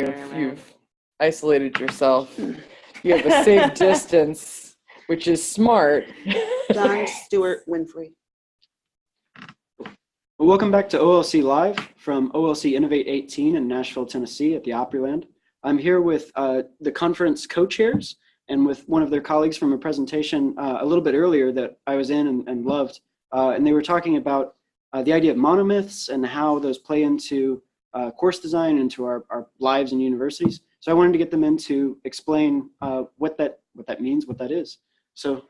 You've isolated yourself. You have a safe distance, which is smart. John Stewart Winfrey. Well, welcome back to OLC Live from OLC Innovate 18 in Nashville, Tennessee at the Opryland. I'm here with the conference co-chairs and with one of their colleagues from a presentation a little bit earlier that I was in and loved. And they were talking about the idea of monomyths and how those play into course design, into our lives and universities. So I wanted to get them in to explain what that means, what that is. So,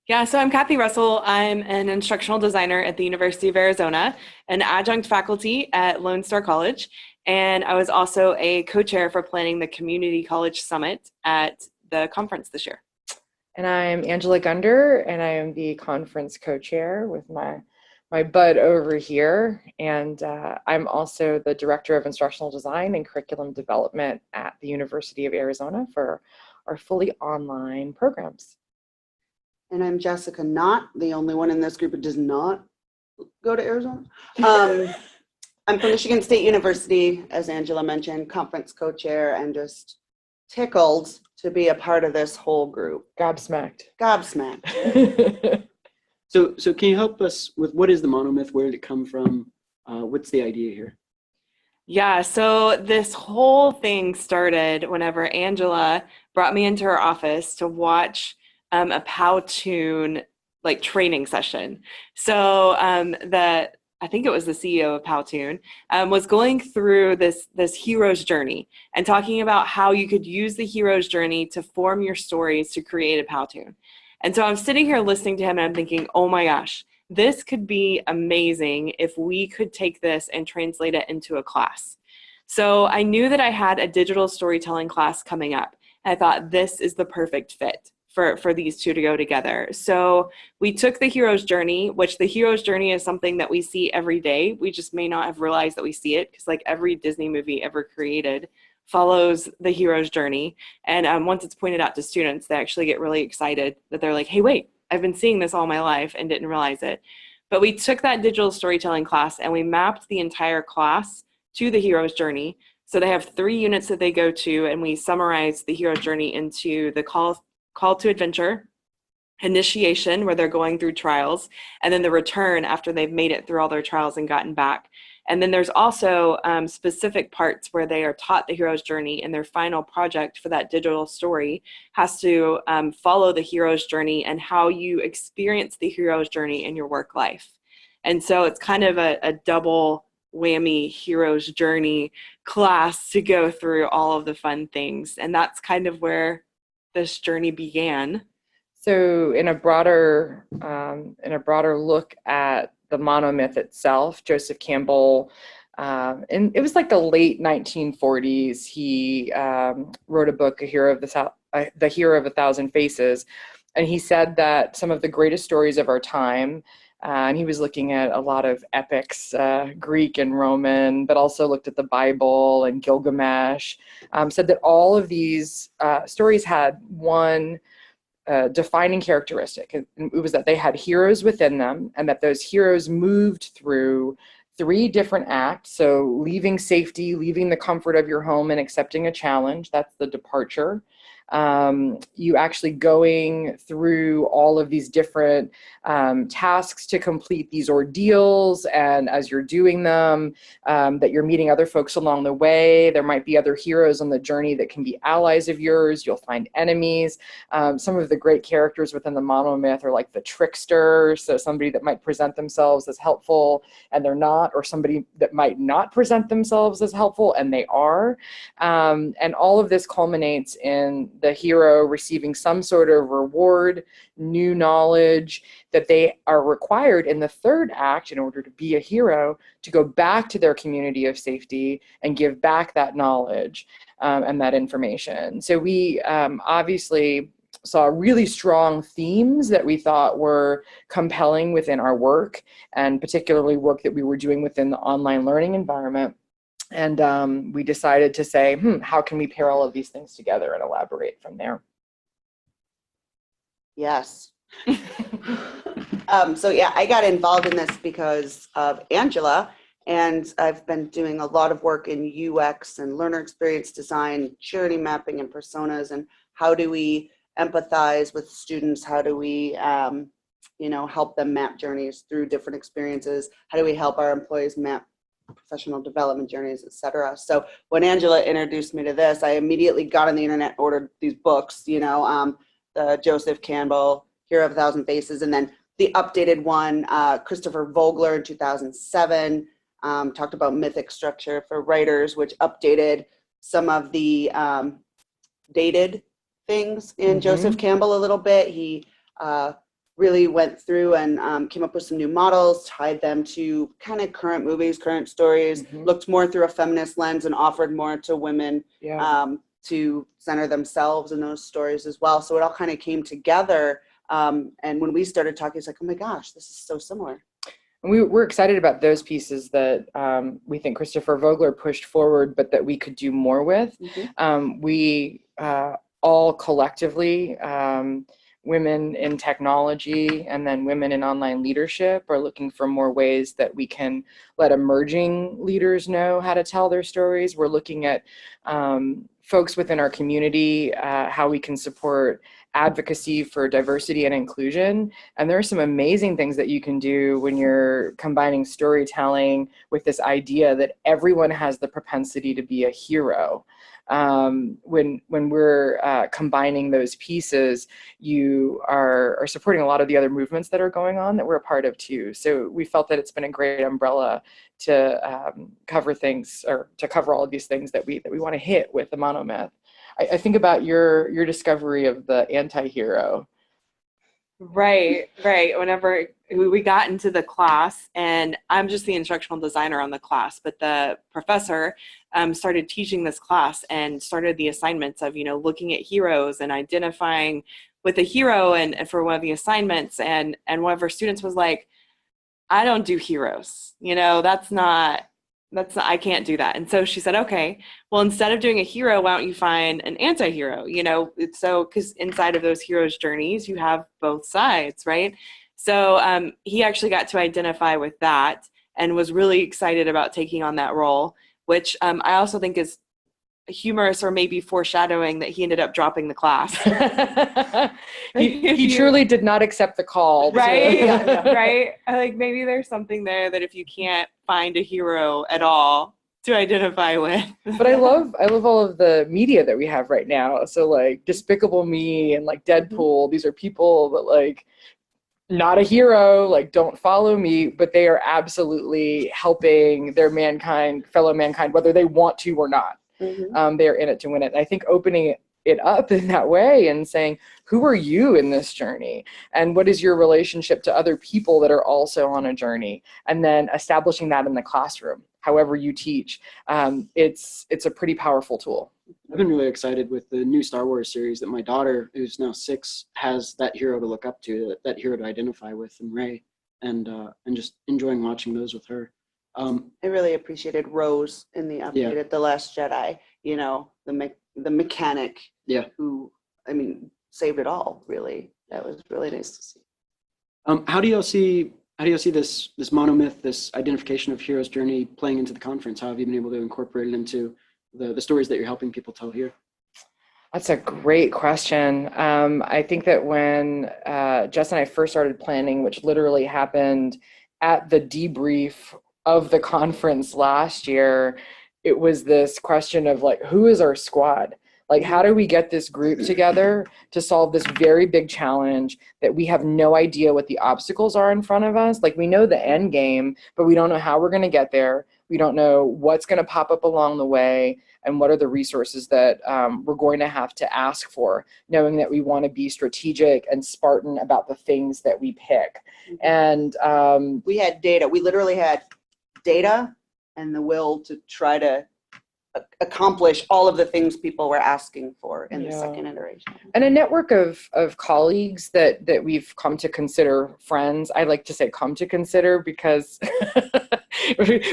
Yeah, so I'm Cathy Russell. I'm an instructional designer at the University of Arizona, an adjunct faculty at Lone Star College, and I was also a co-chair for planning the Community College Summit at the conference this year. And I'm Angela Gunder, and I am the conference co-chair with my bud over here. And I'm also the director of instructional design and curriculum development at the University of Arizona for our fully online programs. And I'm Jessica Knott, the only one in this group who does not go to Arizona. I'm from Michigan State University, as Angela mentioned, conference co-chair, and just tickled to be a part of this whole group. Gobsmacked. Gobsmacked. so can you help us with what is the monomyth? Where did it come from? What's the idea here? Yeah, so this whole thing started whenever Angela brought me into her office to watch a Powtoon training session. So I think it was the CEO of Powtoon was going through this hero's journey and talking about how you could use the hero's journey to form your stories to create a Powtoon. And so I'm sitting here listening to him and I'm thinking, oh my gosh, this could be amazing if we could take this and translate it into a class. So I knew that I had a digital storytelling class coming up. And I thought this is the perfect fit for these two to go together. So we took the hero's journey, which the hero's journey is something that we see every day. We just may not have realized that we see it because every Disney movie ever created follows the hero's journey. And once it's pointed out to students, they actually get really excited that they're like, hey, wait, I've been seeing this all my life and didn't realize it. But we took that digital storytelling class and we mapped the entire class to the hero's journey. So they have 3 units that they go to, and we summarize the hero's journey into the call to adventure, initiation, where they're going through trials, and then the return after they've made it through all their trials and gotten back. And then there's also specific parts where they are taught the hero's journey, and their final project for that digital story has to follow the hero's journey and how you experience the hero's journey in your work life. And so it's kind of a double whammy hero's journey class to go through all of the fun things. And that's kind of where this journey began. So in a broader look at the monomyth itself, Joseph Campbell, and it was the late 1940s, he wrote a book, The Hero of a Thousand Faces, and he said that some of the greatest stories of our time, and he was looking at a lot of epics, Greek and Roman, but also looked at the Bible and Gilgamesh, said that all of these stories had one defining characteristic. It was that they had heroes within them, and that those heroes moved through 3 different acts. So leaving safety, leaving the comfort of your home and accepting a challenge, that's the departure. You actually going through all of these different tasks to complete these ordeals, and as you're doing them, that you're meeting other folks along the way. There might be other heroes on the journey that can be allies of yours. You'll find enemies. Some of the great characters within the monomyth are like the trickster, so somebody that might present themselves as helpful and they're not, or somebody that might not present themselves as helpful and they are. And all of this culminates in the hero receiving some sort of reward, new knowledge that they are required in the 3rd act in order to be a hero to go back to their community of safety and give back that knowledge and that information. So we obviously saw really strong themes that we thought were compelling within our work, and particularly work that we were doing within the online learning environment. And we decided to say, how can we pair all of these things together and elaborate from there? Yes. So yeah, I got involved in this because of Angela And I've been doing a lot of work in UX and learner experience design, journey mapping and personas, and how do we empathize with students? How do we, help them map journeys through different experiences? How do we help our employees map professional development journeys, et cetera? So when Angela introduced me to this, I immediately got on the internet, ordered these books, the Joseph Campbell, Hero of a Thousand Faces, and then the updated one, Christopher Vogler in 2007, talked about mythic structure for writers, which updated some of the dated things in Joseph Campbell a little bit. He really went through and came up with some new models, tied them to kind of current movies, current stories, looked more through a feminist lens and offered more to women to center themselves in those stories as well. So it all kind of came together. And when we started talking, it's like, oh my gosh, this is so similar. And we're excited about those pieces that we think Christopher Vogler pushed forward, but that we could do more with. We all collectively, women in technology and then women in online leadership, are looking for more ways that we can let emerging leaders know how to tell their stories. We're looking at folks within our community, how we can support advocacy for diversity and inclusion. And there are some amazing things that you can do when you're combining storytelling with this idea that everyone has the propensity to be a hero. When we're combining those pieces, you are supporting a lot of the other movements that are going on that we're a part of too. So we felt that it's been a great umbrella to cover things, or to cover all of these things that we want to hit with the monomyth. I think about your discovery of the anti-hero. Right. Whenever we got into the class, and I'm just the instructional designer on the class, but the professor started teaching this class and started the assignments of, looking at heroes and identifying with a hero and for one of the assignments. And one of our students was like, I don't do heroes. I can't do that. And so she said, okay, well, instead of doing a hero, why don't you find an anti-hero? Because inside of those heroes' journeys, you have both sides, right? So he actually got to identify with that and was really excited about taking on that role, which I also think is humorous, or maybe foreshadowing that he ended up dropping the class. he truly did not accept the call. Right, right. Like, maybe there's something there that if you can't find a hero at all to identify with. But I love all of the media that we have right now. So like Despicable Me and like Deadpool, these are people that like, not a hero, like don't follow me, but they are absolutely helping their fellow mankind, whether they want to or not. They are in it to win it. And I think opening it up in that way and saying, who are you in this journey? And what is your relationship to other people that are also on a journey? And then establishing that in the classroom, however you teach. It's a pretty powerful tool. I've been really excited with the new Star Wars series that my daughter, who's now 6, has that hero to look up to, that hero to identify with, and Rey, and just enjoying watching those with her. I really appreciated Rose in the update at The Last Jedi, the mechanic who, saved it all, really. That was really nice to see. How do you see this monomyth, this identification of hero's journey playing into the conference? How have you been able to incorporate it into the stories that you're helping people tell here? That's a great question. I think that when Jess and I first started planning, which literally happened at the debrief of the conference last year, it was this question of like, who is our squad? Like, how do we get this group together to solve this very big challenge that we have no idea what the obstacles are in front of us? Like, we know the end game, but we don't know how we're going to get there. We don't know what's going to pop up along the way, and what are the resources that we're going to have to ask for, knowing that we want to be strategic and Spartan about the things that we pick. And we had data. We literally had data and the will to try to accomplish all of the things people were asking for in the second iteration. And a network of colleagues that we've come to consider friends. I like to say come to consider because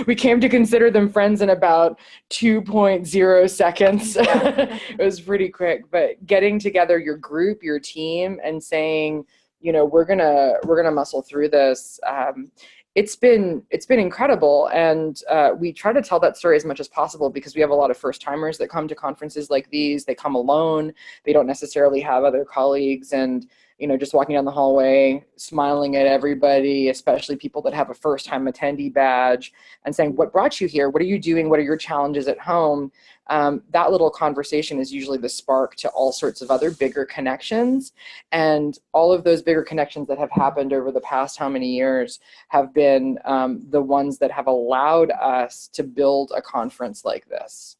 we came to consider them friends in about 2.0 seconds. It was pretty quick, but getting together your group, your team, and saying, we're gonna muscle through this. it's been incredible. And we try to tell that story as much as possible because we have a lot of first timers that come to conferences like these. They come alone. They don't necessarily have other colleagues, and just walking down the hallway, smiling at everybody, especially people that have a first time attendee badge, and saying, what brought you here? What are you doing? What are your challenges at home? That little conversation is usually the spark to all sorts of other bigger connections. And all of those bigger connections that have happened over the past how many years have been the ones that have allowed us to build a conference like this.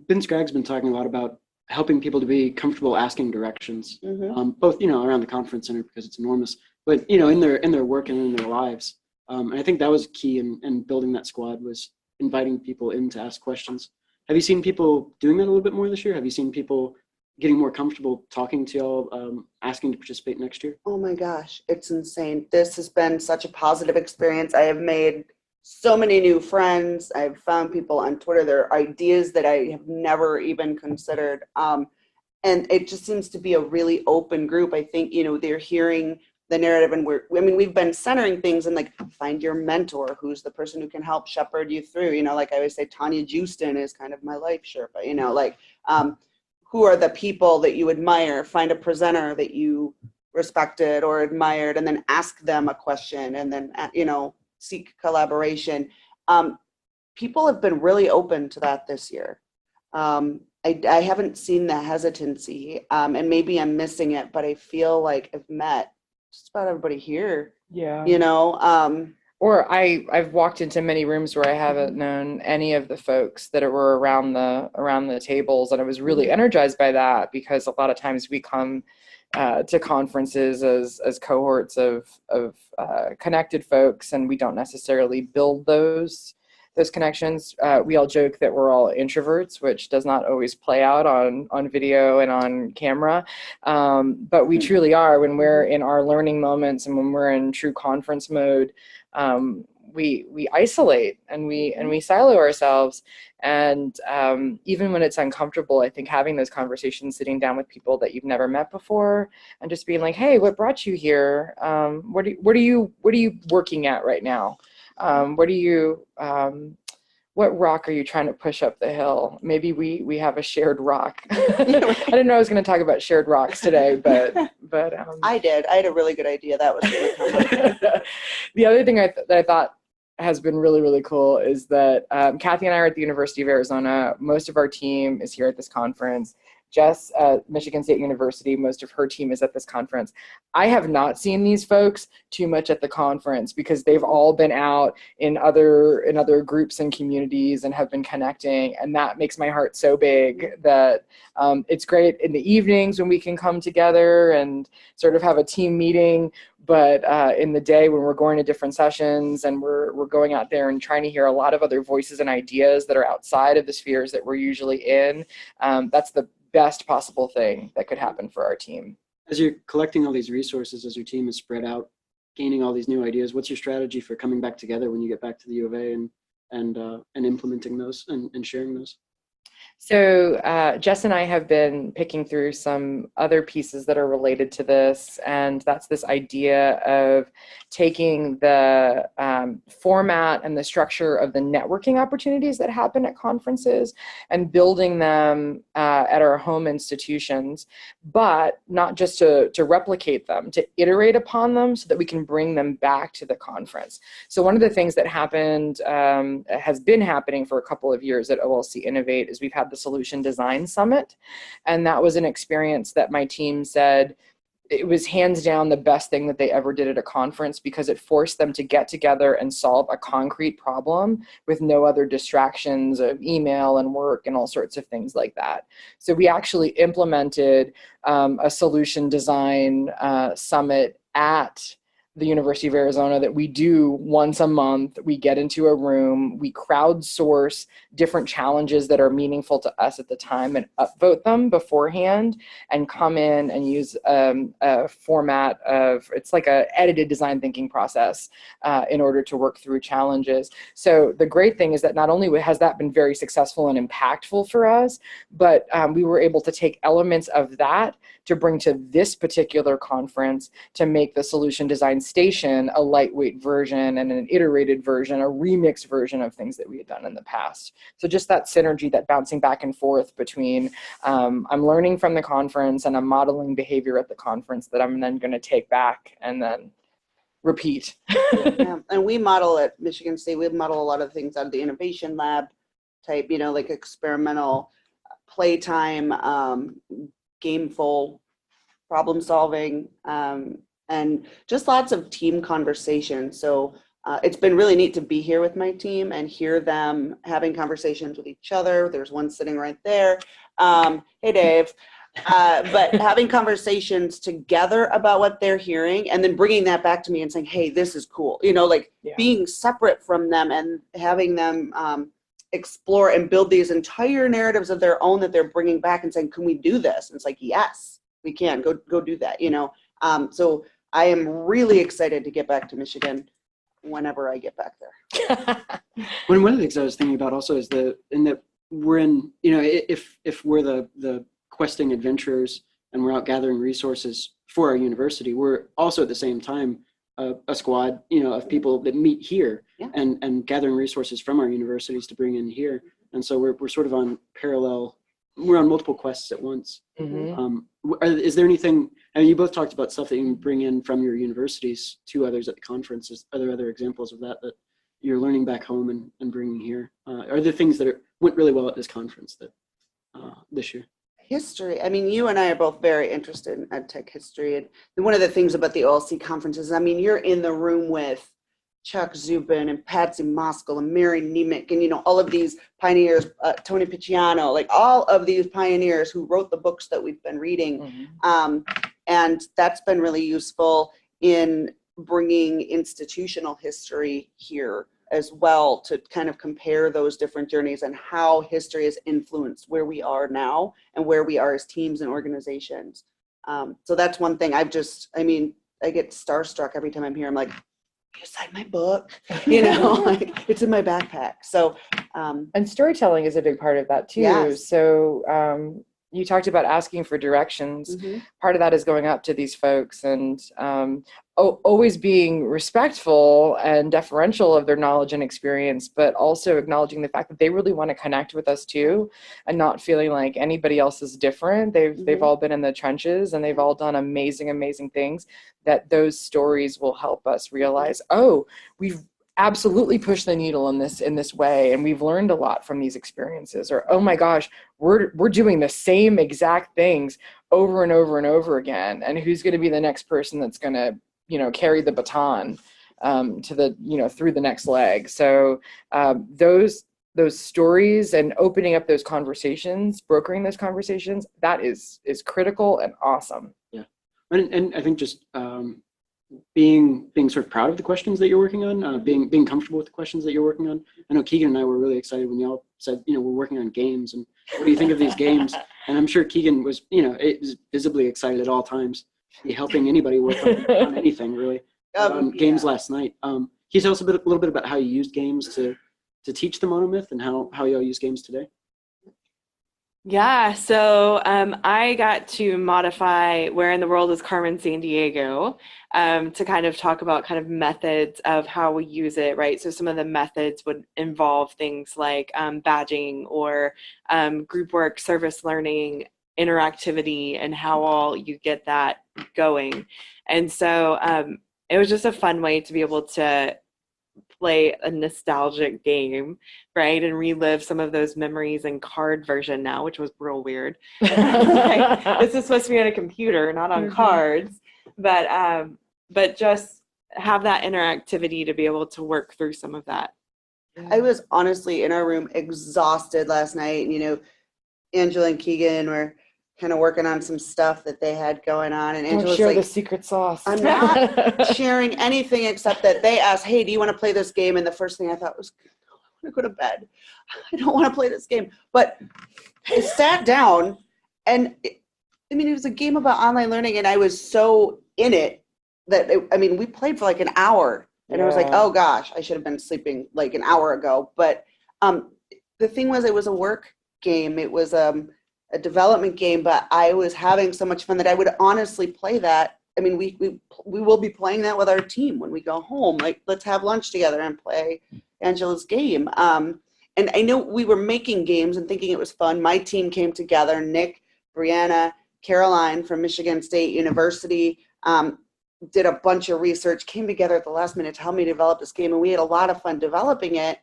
Ben Scragg's been talking a lot about helping people to be comfortable asking directions, Mm-hmm. both around the conference center because it's enormous, but in their work and in their lives. And I think that was key in building that squad, was inviting people in to ask questions. Have you seen people doing that a little bit more this year? Have you seen people getting more comfortable talking to y'all, asking to participate next year? Oh my gosh, it's insane. This has been such a positive experience. I have made so many new friends. I've found people on Twitter. There are ideas that I have never even considered. And it just seems to be a really open group. I think, they're hearing the narrative, and we've been centering things and like, find your mentor, who's the person who can help shepherd you through. Like I always say, Tanya Justin is kind of my life Sherpa, who are the people that you admire? Find a presenter that you respected or admired, and then ask them a question, and then, seek collaboration. People have been really open to that this year. I haven't seen the hesitancy, and maybe I'm missing it, but I feel like I've met just about everybody here. Yeah. Or I've walked into many rooms where I haven't known any of the folks that were around the tables, and I was really energized by that, because a lot of times we come to conferences as cohorts of connected folks, and we don't necessarily build those connections. We all joke that we're all introverts, which does not always play out on video and on camera, but we truly are when we're in our learning moments and when we're in true conference mode. We isolate and we silo ourselves, and even when it's uncomfortable, I think having those conversations, sitting down with people that you've never met before, and just being like, hey, what brought you here? What are you working at right now? What rock are you trying to push up the hill? Maybe we have a shared rock. I didn't know I was going to talk about shared rocks today, but I did. I had a really good idea. That was really the other thing that I thought has been really, really cool is that Cathy and I are at the University of Arizona. Most of our team is here at this conference. Jess at Michigan State University, most of her team is at this conference. I have not seen these folks too much at the conference because they've all been out in other groups and communities and have been connecting, and that makes my heart so big that it's great in the evenings when we can come together and sort of have a team meeting, but in the day when we're going to different sessions and we're going out there and trying to hear a lot of other voices and ideas that are outside of the spheres that we're usually in, that's the best possible thing that could happen for our team. As you're collecting all these resources, as your team is spread out, gaining all these new ideas, what's your strategy for coming back together when you get back to the U of A and implementing those and sharing those? So Jess and I have been picking through some other pieces that are related to this, and that's this idea of taking the format and the structure of the networking opportunities that happen at conferences and building them at our home institutions, but not just to replicate them, to iterate upon them so that we can bring them back to the conference. So one of the things that happened, has been happening for a couple of years at OLC Innovate, is we've had the Solution Design Summit. And that was an experience that my team said it was hands down the best thing that they ever did at a conference, because it forced them to get together and solve a concrete problem with no other distractions of email and work and all sorts of things like that. So we actually implemented a solution design summit at the University of Arizona that we do once a month. We get into a room, we crowdsource different challenges that are meaningful to us at the time and upvote them beforehand, and come in and use a format of, it's like a edited design thinking process in order to work through challenges. So the great thing is that not only has that been very successful and impactful for us, but we were able to take elements of that to bring to this particular conference to make the Solution Design station a lightweight version and an iterated version, a remixed version of things that we had done in the past. So just that synergy, that bouncing back and forth between I'm learning from the conference and I'm modeling behavior at the conference that I'm then going to take back and then repeat. Yeah. And we model at Michigan State, we model a lot of things out of the innovation lab type, like experimental playtime, gameful problem solving, and just lots of team conversation. So it's been really neat to be here with my team and hear them having conversations with each other. There's one sitting right there. Hey, Dave. But having conversations together about what they're hearing and then bringing that back to me and saying, hey, this is cool. Being separate from them and having them explore and build these entire narratives of their own that they're bringing back and saying, can we do this? And it's like, yes, we can. Go do that, So I am really excited to get back to Michigan whenever I get back there. One of the things I was thinking about also is that we're in, if we're the questing adventurers and we're out gathering resources for our university, we're also at the same time a squad, of people that meet here and gathering resources from our universities to bring in here. And so we're sort of on multiple quests at once. Mm-hmm. Is there anything, you both talked about stuff that you can bring in from your universities to others at the conferences. Are there other examples of that you're learning back home and bringing here? Are there things that went really well at this conference this year? History. You and I are both very interested in EdTech history. And one of the things about the OLC conferences, you're in the room with Chuck Zubin and Patsy Moskal and Mary Nemec and, all of these pioneers, Tony Picciano, like all of these pioneers who wrote the books that we've been reading. Mm-hmm. And that's been really useful in bringing institutional history here as well to kind of compare those different journeys and how history has influenced where we are now and where we are as teams and organizations. So that's one thing I get starstruck every time I'm here. I'm like, you signed my book, like it's in my backpack. So, and storytelling is a big part of that too. Yes. So, you talked about asking for directions. Mm-hmm. Part of that is going up to these folks and always being respectful and deferential of their knowledge and experience, but also acknowledging the fact that they really want to connect with us too, and not feeling like anybody else is different. They've all been in the trenches and they've all done amazing things. That those stories will help us realize, we've absolutely pushed the needle in this way, and we've learned a lot from these experiences. Or, oh my gosh, we're doing the same exact things over and over and over again, and who's going to be the next person that's going to carry the baton to the through the next leg. So those stories and opening up those conversations, brokering those conversations, that is critical and awesome. Yeah, and I think just being sort of proud of the questions that you're working on, being comfortable with the questions that you're working on. I know Keegan and I were really excited when y'all said, we're working on games, and what do you think of these games? And I'm sure Keegan was, was visibly excited at all times, helping anybody work on anything really. Games last night. Can you tell us a little bit about how you used games to teach the monomyth and how y'all use games today? Yeah, so I got to modify Where in the World is Carmen Sandiego to kind of talk about kind of methods of how we use it, right? So some of the methods would involve things like badging or group work, service learning, interactivity, and how all you get that going. And so it was just a fun way to be able to play a nostalgic game, right, and relive some of those memories in card version now, which was real weird. This is supposed to be on a computer, not on cards, but just have that interactivity to be able to work through some of that. I was honestly in our room exhausted last night, and Angela and Keegan were kind of working on some stuff that they had going on, and Angela's share like, the secret sauce. I'm not sharing anything except that they asked, hey, do you want to play this game? And the first thing I thought was, I want to go to bed. I don't want to play this game. But I sat down, and it was a game about online learning, and I was so in it that we played for like an hour, and I was like, oh gosh, I should have been sleeping like an hour ago. But the thing was, it was a work game. It was a development game, but I was having so much fun that I would honestly play that I mean, we will be playing that with our team when we go home. Like, let's have lunch together and play Angela's game. And I know we were making games and thinking it was fun. My team came together, Nick, Brianna, Caroline from Michigan State University, did a bunch of research, came together at the last minute to help me develop this game. And we had a lot of fun developing it.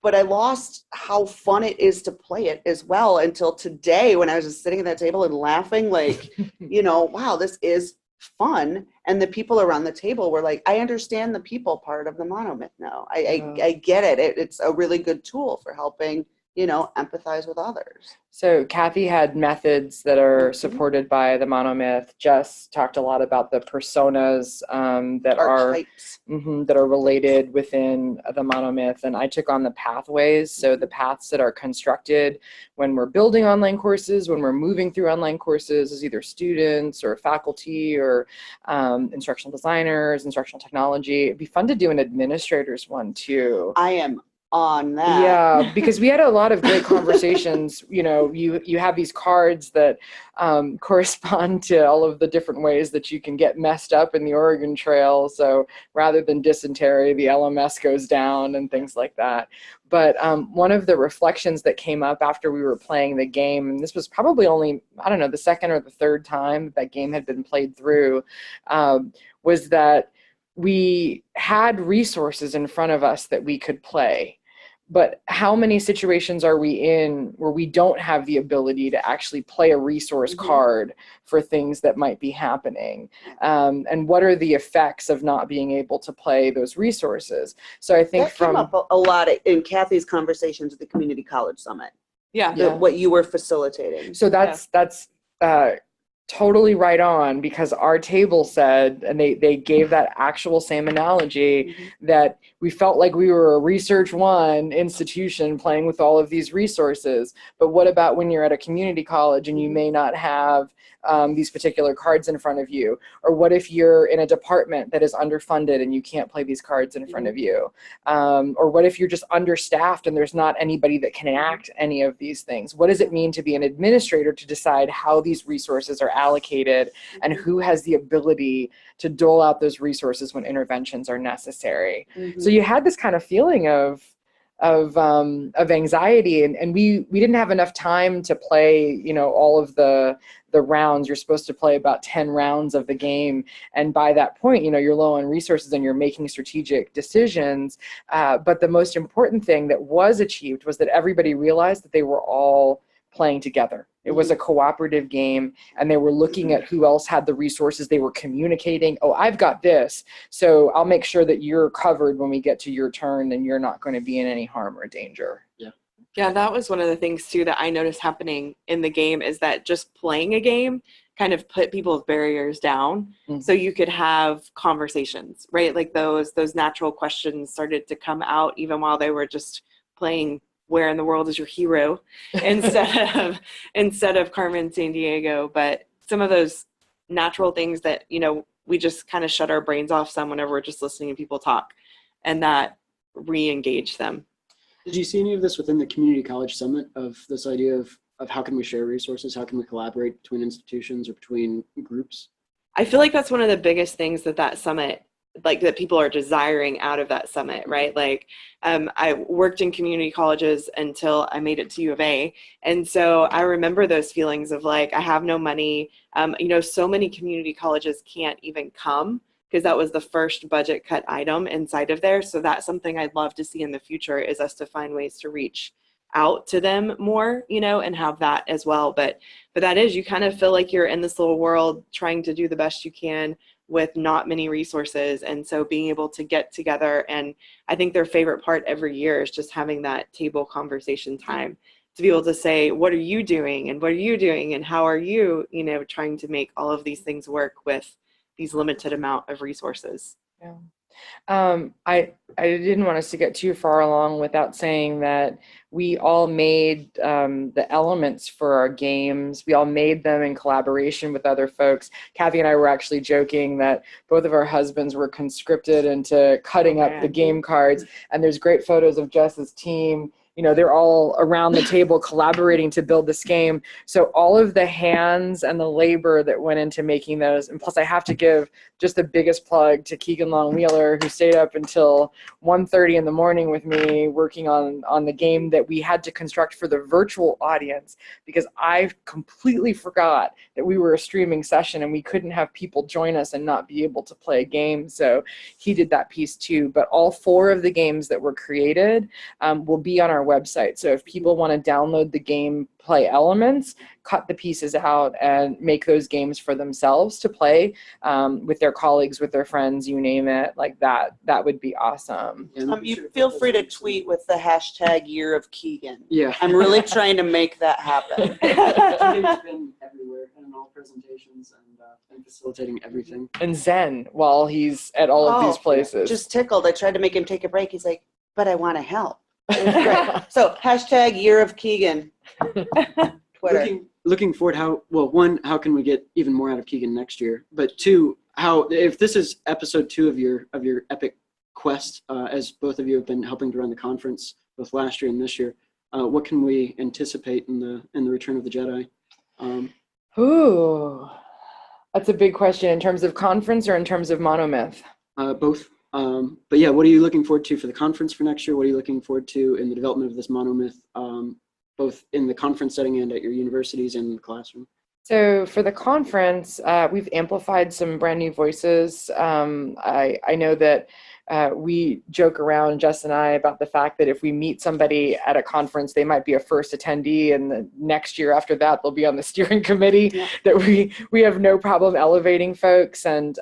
But I lost how fun it is to play it as well until today when I was just sitting at that table and laughing, like, wow, this is fun. And the people around the table were like, I understand the people part of the monomyth now. I get it. It's a really good tool for helping, empathize with others. So Cathy had methods that are supported by the monomyth. Jess talked a lot about the personas that are related within the monomyth, and I took on the pathways. So the paths that are constructed when we're building online courses, when we're moving through online courses as either students or faculty or instructional designers, instructional technology. It'd be fun to do an administrator's one too. I am on that. Yeah, because we had a lot of great conversations. You have these cards that correspond to all of the different ways that you can get messed up in the Oregon Trail. So rather than dysentery, the LMS goes down and things like that. But one of the reflections that came up after we were playing the game, and this was probably only, I don't know, the second or the third time that game had been played through, was that we had resources in front of us that we could play. But how many situations are we in where we don't have the ability to actually play a resource card for things that might be happening? And what are the effects of not being able to play those resources? So I think that came up a lot in Cathy's conversations at the Community College Summit. Yeah. What you were facilitating. So that's totally right on, because our table said, and they gave that actual same analogy, that we felt like we were a Research One institution playing with all of these resources. But what about when you're at a community college and you may not have these particular cards in front of you? Or what if you're in a department that is underfunded and you can't play these cards in front of you? Or what if you're just understaffed and there's not anybody that can enact any of these things? What does it mean to be an administrator to decide how these resources are allocated and who has the ability to dole out those resources when interventions are necessary? So you had this kind of feeling of anxiety, and we didn't have enough time to play, all of the rounds. You're supposed to play about 10 rounds of the game, and by that point, you're low on resources and you're making strategic decisions. But the most important thing that was achieved was that everybody realized that they were all playing together. It was a cooperative game, and they were looking at who else had the resources. They were communicating, oh, I've got this, so I'll make sure that you're covered when we get to your turn and you're not going to be in any harm or danger. Yeah, that was one of the things too that I noticed happening in the game, is that just playing a game kind of put people's barriers down, so you could have conversations, right? Like those natural questions started to come out even while they were just playing where in the world is your hero instead of Carmen Sandiego. But some of those natural things that, we just kind of shut our brains off some whenever we're just listening to people talk, and that re-engage them. Did you see any of this within the Community College Summit, of this idea of how can we share resources? How can we collaborate between institutions or between groups? I feel like that's one of the biggest things that summit, like that people are desiring out of that summit, right? Like I worked in community colleges until I made it to U of A. And so I remember those feelings of like, I have no money. So many community colleges can't even come because that was the first budget cut item inside of there. So that's something I'd love to see in the future, is us to find ways to reach out to them more, and have that as well. But that is, you kind of feel like you're in this little world trying to do the best you can with not many resources. And so being able to get together, and I think their favorite part every year is just having that table conversation time to be able to say, what are you doing? And what are you doing? And how are you, trying to make all of these things work with these limited amount of resources? Yeah. I didn't want us to get too far along without saying that we all made the elements for our games. We all made them in collaboration with other folks. Cathy and I were actually joking that both of our husbands were conscripted into cutting up the game cards. And there's great photos of Jess's team they're all around the table collaborating to build this game. So all of the hands and the labor that went into making those, and plus I have to give just the biggest plug to Keegan Long-Wheeler, who stayed up until 1:30 in the morning with me working on the game that we had to construct for the virtual audience, because I completely forgot that we were a streaming session and we couldn't have people join us and not be able to play a game. So he did that piece too. But all 4 of the games that were created will be on our website. So if people want to download the gameplay elements, cut the pieces out, and make those games for themselves to play with their colleagues, with their friends, you name it, like that would be awesome. You feel free to tweet with the hashtag Year of Keegan. Yeah. I'm really trying to make that happen. Keegan's been everywhere and in all presentations and facilitating everything. And Zen while he's at all of these places. Just tickled. I tried to make him take a break. He's like, but I want to help. It was great. So hashtag Year of Keegan. Twitter. Looking forward, one, how can we get even more out of Keegan next year? But 2, if this is episode 2 of your epic quest, as both of you have been helping to run the conference both last year and this year, what can we anticipate in the Return of the Jedi? Ooh, that's a big question. In terms of conference or in terms of Monomyth? Both. But yeah, what are you looking forward to for the conference for next year? What are you looking forward to in the development of this Monomyth, both in the conference setting and at your universities and in the classroom? So for the conference, we've amplified some brand new voices. I know that we joke around, Jess and I, about the fact that if we meet somebody at a conference, they might be a first attendee, and the next year after that, they'll be on the steering committee. Yeah. That we have no problem elevating folks. And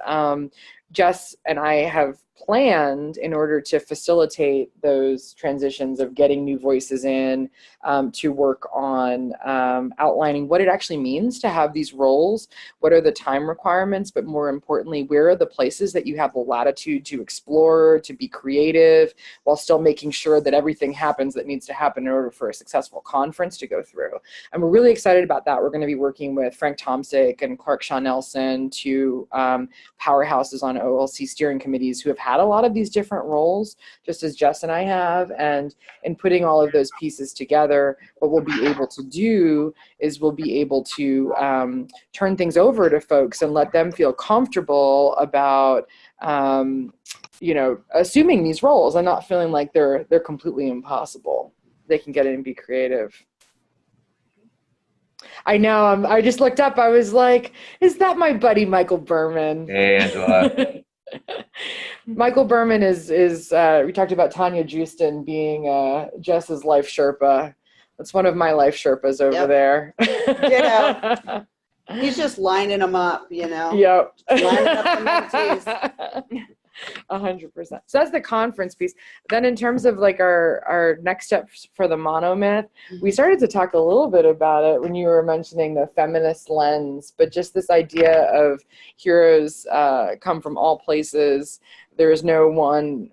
Jess and I have planned, in order to facilitate those transitions of getting new voices in, to work on outlining what it actually means to have these roles, what are the time requirements, but more importantly, where are the places that you have the latitude to explore, to be creative, while still making sure that everything happens that needs to happen in order for a successful conference to go through. And we're really excited about that. We're going to be working with Frank Tomsick and Clark Shaw Nelson, two powerhouses on OLC steering committees who have had a lot of these different roles, just as Jess and I have, and in putting all of those pieces together, what we'll be able to do is we'll be able to turn things over to folks and let them feel comfortable about assuming these roles and not feeling like they're completely impossible. They can get in and be creative. I know, I just looked up, I was like, is that my buddy Michael Berman? Hey, Angela. Michael Berman is we talked about Tanya Justin being Jess's life Sherpa. That's one of my life Sherpas over there. Ditto. He's just lining them up, Yep. Lining up the mentees. 100%. So that's the conference piece. Then in terms of like our next steps for the Monomyth, we started to talk a little bit about it when you were mentioning the feminist lens, but just this idea of heroes come from all places. There is no one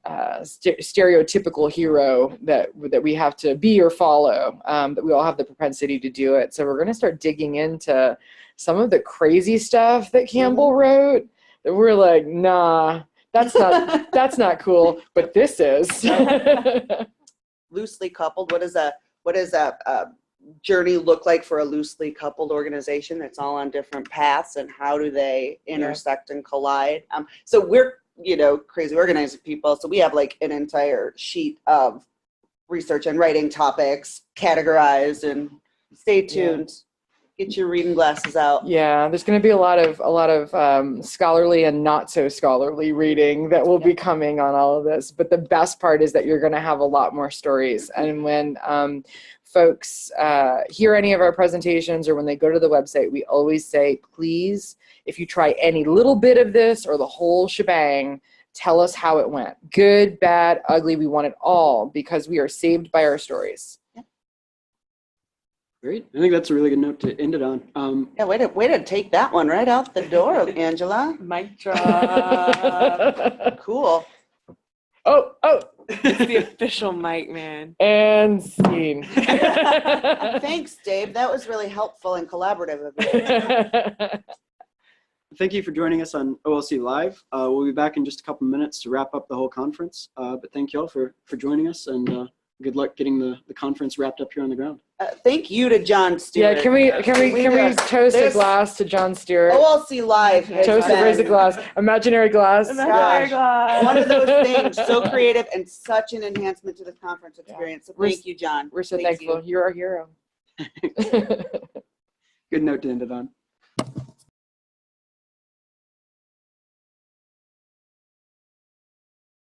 stereotypical hero that we have to be or follow, that we all have the propensity to do it. So we're going to start digging into some of the crazy stuff that Campbell wrote, that we're like, nah, that's not cool, but this is. Loosely coupled. What does a journey look like for a loosely coupled organization that's all on different paths, and how do they intersect and collide? So we're, crazy organizing people. So we have like an entire sheet of research and writing topics categorized, and stay tuned. Yeah. Get your reading glasses out. Yeah, there's going to be a lot of scholarly and not so scholarly reading that will be coming on all of this. But the best part is that you're going to have a lot more stories. And when folks hear any of our presentations, or when they go to the website, we always say, please, if you try any little bit of this or the whole shebang, tell us how it went. Good, bad, ugly, we want it all, because we are saved by our stories. Great. I think that's a really good note to end it on. Yeah, way to take that one right out the door, Angela. Mic drop. Cool. Oh. It's the official mic, man. And scene. Thanks, Dave. That was really helpful and collaborative of you. thank you for joining us on OLC Live. We'll be back in just a couple minutes to wrap up the whole conference. But thank you all for joining us, and good luck getting the conference wrapped up here on the ground. Thank you to John Stewart. Yeah, can we toast a There's- glass to John Stewart? OLC Live has Toast to raise a been glass. Imaginary glass. Imaginary glass. one of those things, so creative and such an enhancement to the conference experience. So thank you, John. We're so Thank thankful. you. You're our hero. Good note to end it on.